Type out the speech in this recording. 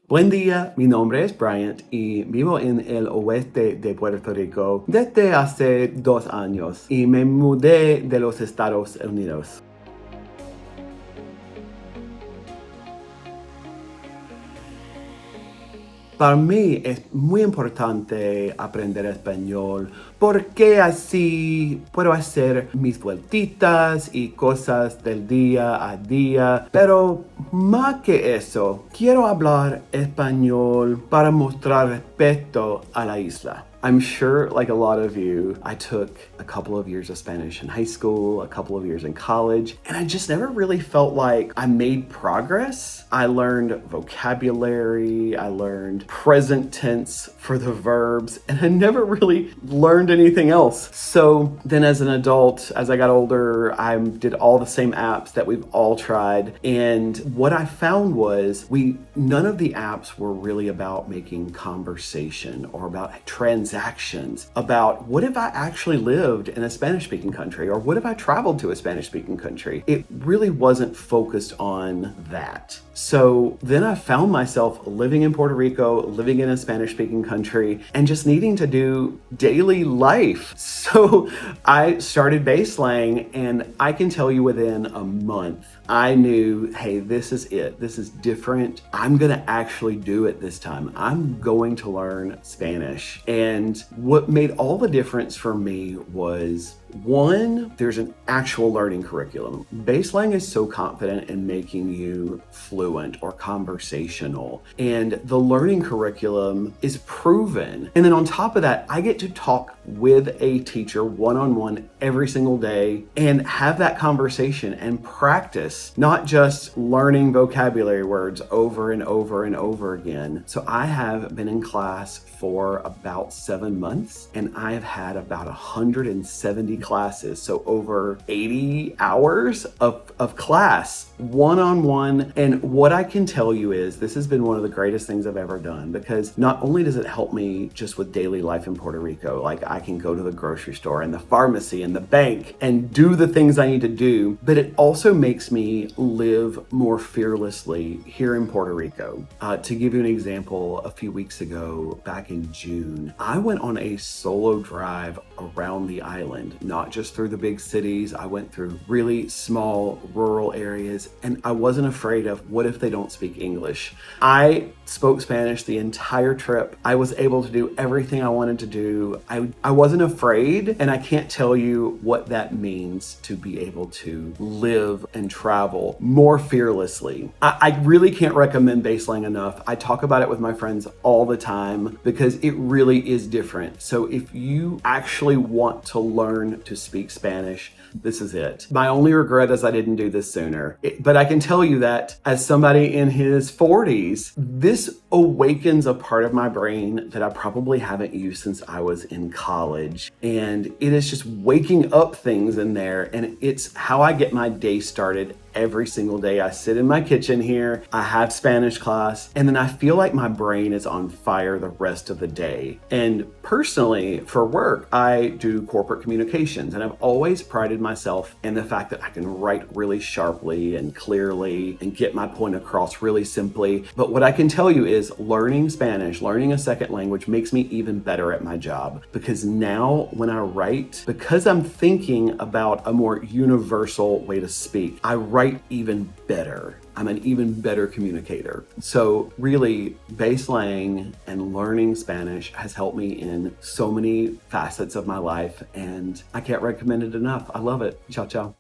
Buen día, mi nombre es Bryant y vivo en el oeste de Puerto Rico desde hace 2 años y me mudé de los Estados Unidos. Para mí es muy importante aprender español porque así puedo hacer mis vueltitas y cosas del día a día. Pero más que eso, quiero hablar español para mostrar respeto a la isla. I'm sure, like a lot of you, I took a couple of years of Spanish in high school, a couple of years in college, and I just never really felt like I made progress. I learned vocabulary, I learned present tense for the verbs, and I never really learned anything else. So then as an adult, as I got older, I did all the same apps that we've all tried. And what I found was none of the apps were really about making conversation or about transactions, about what if I actually lived in a Spanish-speaking country, or what if I traveled to a Spanish-speaking country? It really wasn't focused on that. So then I found myself living in Puerto Rico, living in a Spanish-speaking country, and just needing to do daily life. So I started BaseLang, and I can tell you within a month, I knew, hey, this is it. This is different. I'm gonna actually do it this time. I'm going to learn Spanish. And what made all the difference for me was, one, there's an actual learning curriculum. BaseLang is so confident in making you fluent or conversational, and the learning curriculum is proven. And then on top of that, I get to talk with a teacher one-on-one every single day and have that conversation and practice, not just learning vocabulary words over and over and over again. So I have been in class for about 7 months, and I have had about 170 classes, so over 80 hours of class one-on-one. And what I can tell you is this has been one of the greatest things I've ever done, because not only does it help me just with daily life in Puerto Rico, like I can go to the grocery store and the pharmacy and the bank and do the things I need to do, but it also makes me live more fearlessly here in Puerto Rico. To give you an example, a few weeks ago, back in June, I went on a solo drive around the island, not just through the big cities. I went through really small rural areas, and I wasn't afraid of what if they don't speak English. I spoke Spanish the entire trip. I was able to do everything I wanted to do. I wasn't afraid, and I can't tell you what that means to be able to live and travel more fearlessly. I really can't recommend BaseLang enough. I talk about it with my friends all the time because it really is different. So if you actually want to learn to speak Spanish, this is it. My only regret is I didn't do this sooner. But I can tell you that as somebody in his 40s, this awakens a part of my brain that I probably haven't used since I was in college. And it is just waking up things in there. And it's how I get my day started every single day. I sit in my kitchen here, I have Spanish class, and then I feel like my brain is on fire the rest of the day. And personally, for work, I do corporate communications, and I've always prided myself in the fact that I can write really sharply and clearly and get my point across really simply. But what I can tell you is learning Spanish, learning a second language, makes me even better at my job, because now when I write, because I'm thinking about a more universal way to speak, I write even better. I'm an even better communicator. So really, BaseLang and learning Spanish has helped me in so many facets of my life, and I can't recommend it enough. I love it. Ciao, ciao.